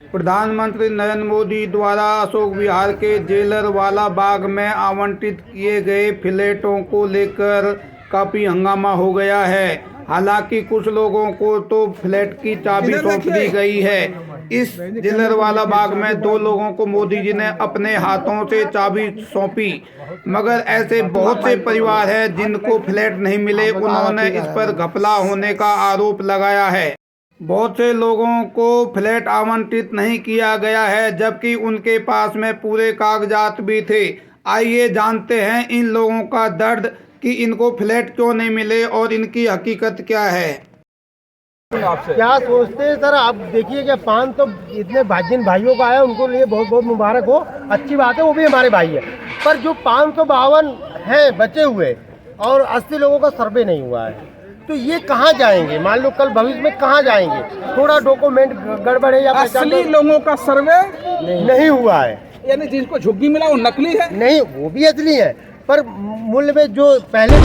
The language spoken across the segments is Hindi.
प्रधानमंत्री नरेंद्र मोदी द्वारा अशोक विहार के जेलरवाला बाग में आवंटित किए गए फ्लैटों को लेकर काफी हंगामा हो गया है। हालांकि कुछ लोगों को तो फ्लैट की चाबी सौंप दी गई है। इस जेलरवाला बाग में 2 लोगों को मोदी जी ने अपने हाथों से चाबी सौंपी, मगर ऐसे बहुत से परिवार हैं जिनको फ्लैट नहीं मिले। उन्होंने इस पर घपला होने का आरोप लगाया है। बहुत से लोगों को फ्लैट आवंटित नहीं किया गया है, जबकि उनके पास में पूरे कागजात भी थे। आइए जानते हैं इन लोगों का दर्द कि इनको फ्लैट क्यों नहीं मिले और इनकी हकीकत क्या है। क्या सोचते हैं सर, आप देखिए कि 500 इतने जिन भाइयों का है उनको लिए बहुत बहुत मुबारक हो, अच्छी बात है, वो भी हमारे भाई है। पर जो 552 हैं बचे हुए और 80 लोगों का सर्वे नहीं हुआ है, तो ये कहाँ जाएंगे? मान लो कल भविष्य में कहाँ जाएंगे? थोड़ा डॉक्यूमेंट गड़बड़ है या असली लोगों का सर्वे नहीं हुआ है, यानी जिनको झुग्गी मिला वो नकली है? नहीं, वो भी असली है, पर मूल्य में जो पहले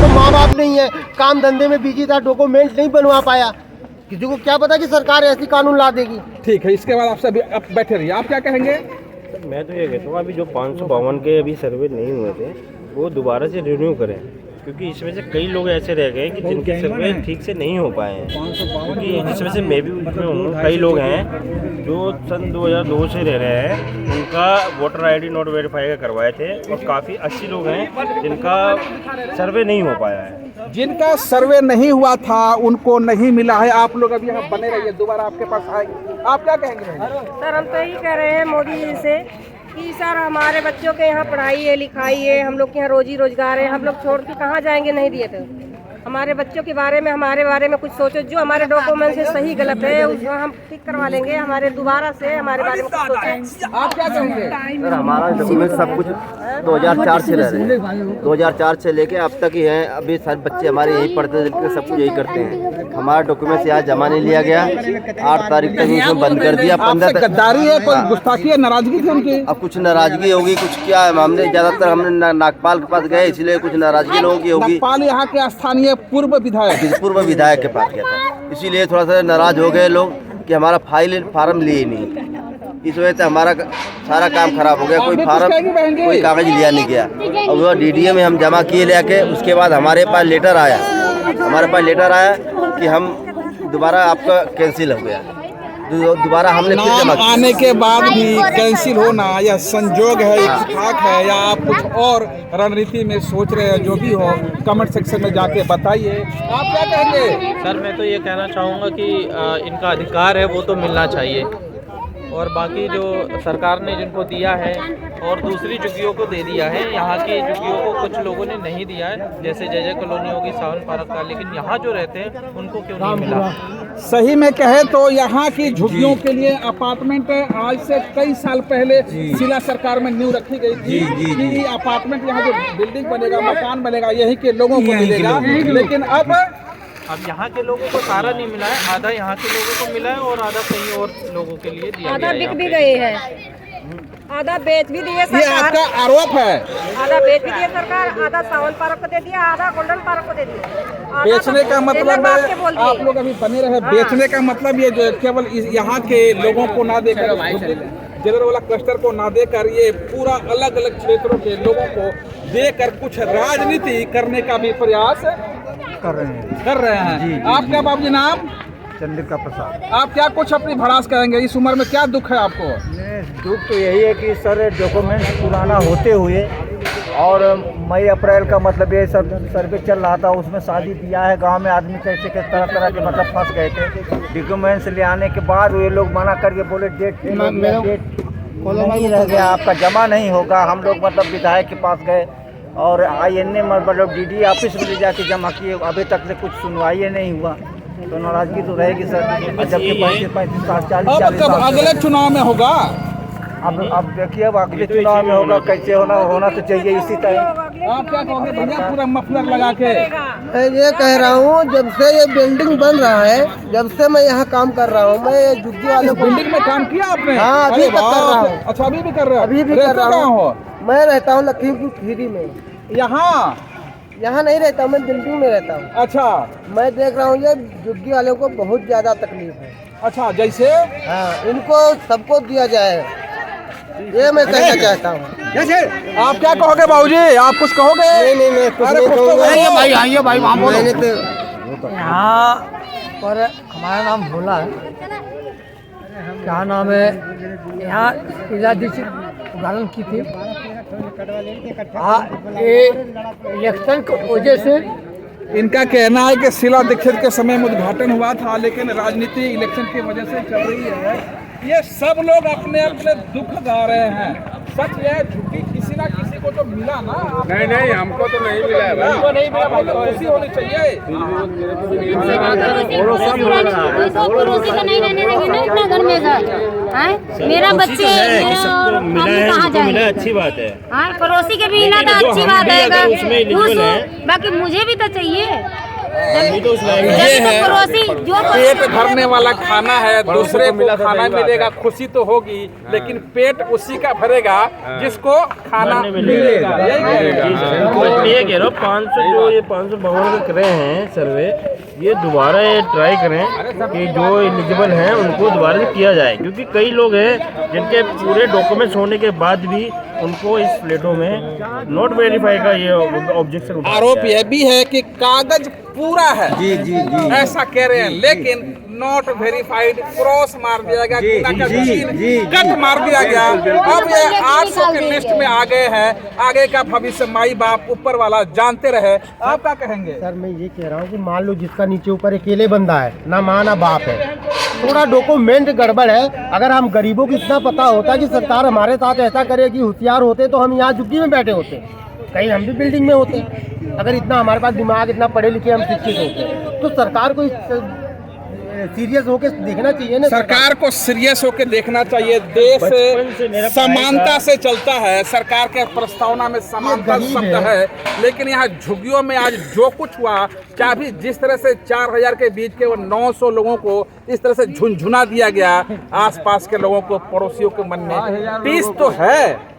तो माँ बाप नहीं है, काम धंधे में बिजी था, डॉक्यूमेंट नहीं बनवा पाया। किसी को क्या पता कि सरकार ऐसी कानून ला देगी। ठीक है, इसके बाद आप सभी अब बैठे रहिए, आप क्या कहेंगे? मैं तो ये कहता हूँ अभी जो 552 के अभी सर्वे नहीं हुए थे वो दोबारा से रिन्यू करें, क्योंकि इसमें से कई लोग ऐसे रह गए कि जिनके सर्वे ठीक से नहीं हो पाए हैं। क्योंकि जिसमें से मैं भी उसमें हूँ, कई लोग हैं जो सन 2002 से रह रहे हैं, उनका वोटर आईडी नॉट वेरीफाई का करवाए थे, और काफ़ी 80 लोग हैं जिनका सर्वे नहीं हो पाया है। जिनका सर्वे नहीं हुआ था उनको नहीं मिला है। आप लोग अभी यहाँ बने रहिए, दोबारा आपके पास आएंगे। आप क्या कहेंगे? सर, हम तो यही कह रहे हैं मोदी जी से कि सर हमारे बच्चों के यहाँ पढ़ाई है, लिखाई है, हम लोग के यहाँ रोजी रोजगार है, हम लोग छोड़ के कहाँ जाएंगे? नहीं दिए तो हमारे बच्चों के बारे में, हमारे बारे में कुछ सोचो। जो हमारे डॉक्यूमेंट से सही गलत है उसको हम ठीक करवा लेंगे। हमारे दोबारा से हमारे बारे में कुछ सोचो। आप क्या कहेंगे? सर हमारा डॉक्यूमेंट सब कुछ 2004 से रह रहे हैं, 2004 से लेके अब तक ही हैं। अभी सर बच्चे हमारे यही पढ़ते थे, सब कुछ यही करते हैं। हमारा डॉक्यूमेंट आज जमा नहीं लिया गया, 8 तारीख तक उसमें बंद कर दिया। 15 तक गद्दारी है, कोई गुस्ताखी है, नाराजगी थी उनकी? अब कुछ नाराजगी होगी, कुछ क्या है, हमने ज़्यादातर हमने नागपाल के पास गए, इसलिए कुछ नाराजगी लोगों की होगी। नागपाल यहाँ के स्थानीय पूर्व विधायक के पास गया था, इसीलिए थोड़ा सा नाराज हो गए लोग कि हमारा फार्म लिए नहीं। इस वजह से हमारा सारा काम खराब हो गया। कोई कागज लिया नहीं गया, और वो DDA में हम जमा किए लेके, उसके बाद हमारे पास लेटर आया कि हम दोबारा आपका कैंसिल हो गया। दोबारा हमने फिर जमा किया। आने के बाद भी कैंसिल होना यह संजोग है, इत्तेफाक है, या आप कुछ और रणनीति में सोच रहे हैं? जो भी हो कमेंट सेक्शन में जाके बताइए। आप क्या कहेंगे? सर मैं तो ये कहना चाहूँगा कि इनका अधिकार है वो तो मिलना चाहिए, और बाकी जो सरकार ने जिनको दिया है और दूसरी झुग्गियों को दे दिया है, यहाँ की झुग्गियों को कुछ लोगों ने नहीं दिया है, जैसे जय कॉलोनी होगी, सावन पार्क का, लेकिन यहाँ जो रहते हैं उनको क्यों नहीं मिला? सही में कहे तो यहाँ की झुग्गियों के लिए अपार्टमेंट आज से कई साल पहले जिला सरकार में नींव रखी गई थी कि अपार्टमेंट यहाँ जो बिल्डिंग बनेगा, मकान बनेगा, यही के लोगों को मिलेगा। लेकिन अब यहाँ के लोगों को सारा नहीं मिला है, आधा यहाँ के लोगों को मिला है और आधा कहीं और लोगों के लिए दिया गया है। आधा बिक भी गए हैं, आधा बेच भी दिए सरकार। ये आपका आरोप है? आधा बेच भी दिए सरकार, आधा सावन पार्क को दे दिया, आधा गोल्डन पार्क को दे दिया। बेचने का मतलब है, आप लोग अभी बने रहे, बेचने का मतलब ये जो केवल यहाँ के लोगों को ना देकर, जेलरवाला क्लस्टर को ना देकर, ये पूरा अलग अलग क्षेत्रों के लोगों को देकर कुछ राजनीति करने का भी प्रयास कर रहे हैं। आपका बाबू जी नाम? चंद्रिका प्रसाद। आप क्या कुछ अपनी भड़ास करेंगे? इस उम्र में क्या दुख है आपको? दुख तो यही है कि सर डॉक्यूमेंट्स पुराना होते हुए, और मई अप्रैल का मतलब ये सब सर्वे चल रहा था, उसमें शादी ब्याह है, गांव में आदमी कैसे तरह तरह के मतलब फंस गए थे। डॉक्यूमेंट्स ले आने के बाद ये लोग मना करके बोले डेट नहीं रह गया, आपका जमा नहीं होगा। हम लोग मतलब विधायक के पास गए और INA मतलब DD ऑफिस में ले जाके जमा किए, अभी तक से कुछ सुनवाई नहीं हुआ। तो नाराजगी तो रहेगी सर, जबकि 35 साल 40 साल अगले चुनाव में होगा। अब देखिए, अब अगले चुनाव में होगा, कैसे होना तो चाहिए इसी तरह। आप क्या कहोगे भैया, पूरा मफलर लगा के? मैं ये कह रहा हूँ, जब से ये बिल्डिंग बन रहा है, जब से मैं यहाँ काम कर रहा हूँ, मैं झुग्गी वाले बिल्डिंग में काम किया आपने? हाँ, अभी तक कर रहा हूँ। अच्छा, अभी भी कर रहे हो? अभी भी कर रहा हूँ। मैं रहता हूँ लखीमपुर खीरी में। यहाँ यहाँ नहीं रहता हूँ, मैं बिल्डिंग में रहता हूँ। अच्छा मैं देख रहा हूँ ये झुग्गी वालों को बहुत ज्यादा तकलीफ है। अच्छा, जैसे हाँ, इनको सबको दिया जाए, ये मैं कहना चाहता हूँ। आप क्या कहोगे बाबूजी, आप कुछ कहोगे? नहीं मैं कुछ अरे नहीं कुछ तो कहूँगा। कहिए भाई, आइए भाई वहाँ बोलो। मैंने तो यहाँ पर हमारा नाम भोला है, क्या नाम है, यहाँ जिलाधीश उद्घाटन की थी। ये इलेक्शन की वजह से इनका कहना है कि शीला दीक्षित के समय में उद्घाटन हुआ था, लेकिन राजनीति इलेक्शन की वजह से चल रही है। ये सब लोग अपने अपने दुख गा रहे हैं। सच है, झुग्गी किसी ना किसी को तो मिला ना। नहीं हमको तो नहीं मिला है, हमको नहीं मिला, भाई तो खुशी होनी चाहिए। पड़ोसी का नहीं रहने देंगे ना अपना घर में घर। मेरा बच्चे कहाँ जाएंगे? अच्छी बात है। हाँ, पड़ोसी के भी ना तो अच्छी बात है, बाकी मुझे भी तो चाहिए। तो ये है पड़ोसी जो पेट भरने वाला खाना है, दूसरे को खाना मिलेगा, खुशी तो होगी, लेकिन पेट उसी का भरेगा जिसको खाना मिलेगा। ये कह रहा हूँ 500 जो ये 552 का करे हैं सर्वे, ये दोबारा ये ट्राई करें कि जो एलिजिबल हैं उनको दोबारा से किया जाए, क्योंकि कई लोग हैं जिनके पूरे डॉक्यूमेंट्स होने के बाद भी उनको इस प्लेटों में नॉट वेरीफाई का ये ऑब्जेक्शन। आरोप यह भी है कि कागज पूरा है, जी ऐसा कह रहे हैं, लेकिन नॉट वेरीफाइड क्रॉस मार दिया गया, कट मार दिया गया। अब ये 800 के लिस्ट में आ गए हैं। आगे का भविष्य माई बाप ऊपर वाला जानते रहे। आप क्या कहेंगे? सर मैं ये कह रहा हूँ कि मान लो जिसका नीचे ऊपर अकेले बंदा है, ना माँ ना बाप है, थोड़ा डॉक्यूमेंट गड़बड़ है। अगर हम गरीबों को इतना पता होता कि सरकार हमारे साथ ऐसा करेगी, होशियार होते तो हम यहाँ झुग्गी में बैठे होते, कहीं हम भी बिल्डिंग में होते। अगर इतना हमारे पास दिमाग, इतना पढ़े लिखे हम शिक्षित होते, तो सरकार को सीरियस होकर देखना चाहिए ना। सरकार को सीरियस होकर देखना चाहिए। देश समानता से चलता है, सरकार के प्रस्तावना में समानता शब्द है, लेकिन यहाँ झुग्गियों में आज जो कुछ हुआ, क्या भी जिस तरह से 4000 के बीच के वो 900 लोगों को इस तरह से झुनझुना दिया गया, आसपास के लोगों को, पड़ोसियों के मन में पीस तो है।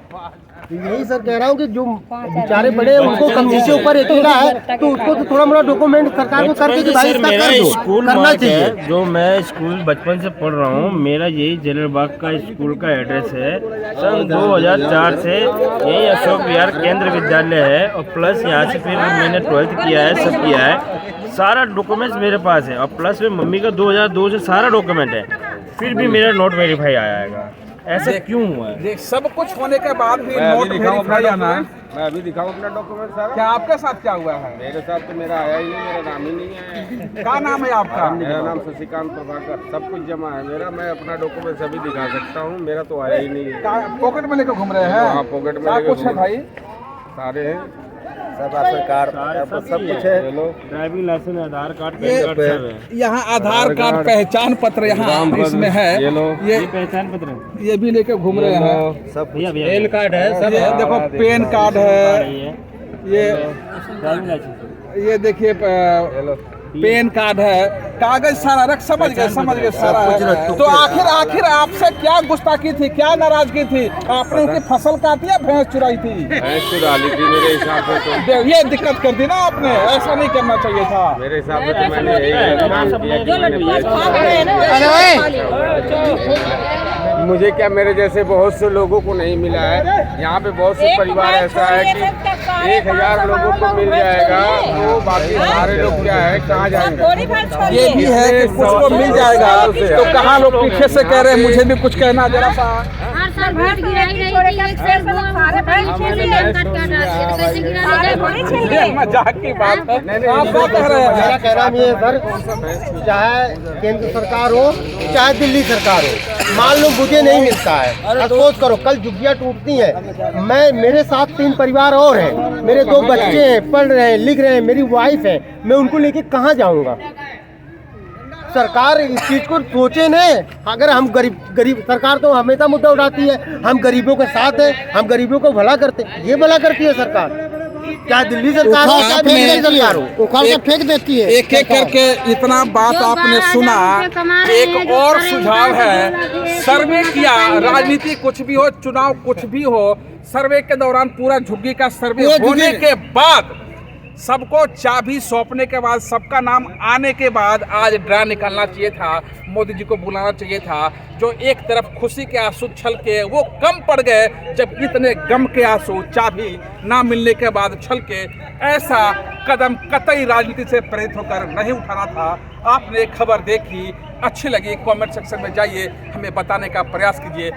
यही सर कह रहा हूँ कि जो बेचारे बड़े उनको कम नीचे ऊपर अकेला है, तो उसको तो थोड़ा मोड़ा डॉक्यूमेंट सरकार को करके कि भाई इसका कर दो, स्कूल करना चाहिए। जो मैं स्कूल बचपन से पढ़ रहा हूँ, मेरा यही जलियाबाग का स्कूल का एड्रेस है। सन 2004 से यही अशोक विहार केंद्र विद्यालय है, और प्लस यहाँ से फिर मैंने 12th किया है, सब किया है, सारा डॉक्यूमेंट्स मेरे पास है, और प्लस में मम्मी का 2002 से सारा डॉक्यूमेंट है, फिर भी मेरा नोट वेरीफाई आएगा। ऐसा क्यों हुआ है? सब कुछ होने के बाद भी नोट वेरीफाई आना है। मैं अभी दिखाऊं अपना डॉक्यूमेंट सारा। क्या आपके साथ क्या हुआ है? मेरे साथ तो मेरा आया ही नहीं, मेरा नाम ही नहीं है। क्या नाम है आपका? मेरा नाम शशिकांत प्रभाकर, सब कुछ जमा है मेरा। मैं अपना डॉक्यूमेंट अभी दिखा सकता हूँ, मेरा तो आया ही नहीं है। पॉकेट में लेकर घूम रहे हैं? हाँ, पॉकेट में क्या कुछ है भाई? सारे हैं, सब सरकार सब कुछ है। ड्राइविंग लाइसेंस, आधार कार्ड, पैन कार्ड सब है। यहाँ आधार कार्ड, पहचान पत्र यहाँ इसमें है। ये पहचान पत्र, ये भी लेके घूम रहे हैं। सब पेन कार्ड है, सब ये देखो पेन कार्ड है, ये ड्राइविंग लाइसेंस, ये देखिए पेन कार्ड है, कागज सारा रख, समझ गए सारा है। तो आखिर आपसे क्या गुस्ताखी थी, क्या नाराजगी थी? आपने उनकी फसल काटी या भैंस चुराई थी? भैंस चुरा ली थी मेरे हिसाब से। तो ये दिक्कत कर दी ना आपने, ऐसा नहीं करना चाहिए था। मेरे हिसाब से तो मैंने मुझे क्या, मेरे जैसे बहुत से लोगों को नहीं मिला है। यहाँ पे बहुत से परिवार ऐसा है कि 1000 लोगों को मिल जाएगा, तो बाकी सारे लोग क्या है, कहाँ जाएंगे? ये भी है कि कुछ को मिल जाएगा, तो कहाँ लोग पीछे से कह रहे हैं, मुझे भी कुछ कहना जरा सा। हर साल वोट गिराई नहीं थी, एक साल ये मजाक की बात है। आप क्या कह रहे हैं? मेरा कहना ये है सर, चाहे केंद्र सरकार हो चाहे दिल्ली सरकार हो, मान लो मुझे नहीं मिलता है, अफसोस करो, कल झुग्गियाँ टूटती हैं, मेरे साथ 3 परिवार और हैं, मेरे 2 बच्चे हैं, पढ़ रहे हैं, लिख रहे हैं, मेरी वाइफ है, मैं उनको लेके कहाँ जाऊँगा? सरकार इस चीज को सोचे न। अगर हम गरीब सरकार तो हमेशा मुद्दा उठाती है, हम गरीबों के साथ है, हम गरीबों को भला करते, ये भला करती है सरकार, क्या दिल्ली सरकार हो क्या दिल्ली सरकार हो, उखाड़ के फेंक देती है। एक एक करके इतना बात आपने सुना। एक और सुझाव है, सर्वे किया, राजनीति कुछ भी हो, चुनाव कुछ भी हो, सर्वे के दौरान पूरा झुग्गी का सर्वे होने के बाद सबको चाबी सौंपने के बाद, सबका नाम आने के बाद आज ड्रा निकालना चाहिए था, मोदी जी को बुलाना चाहिए था। जो एक तरफ खुशी के आंसू छल के वो कम पड़ गए, जब इतने गम के आंसू चाबी ना मिलने के बाद छल के, ऐसा कदम कतई राजनीति से प्रेरित होकर नहीं उठाना था। आपने खबर देखी, अच्छी लगी, कमेंट सेक्शन में जाइए, हमें बताने का प्रयास कीजिए।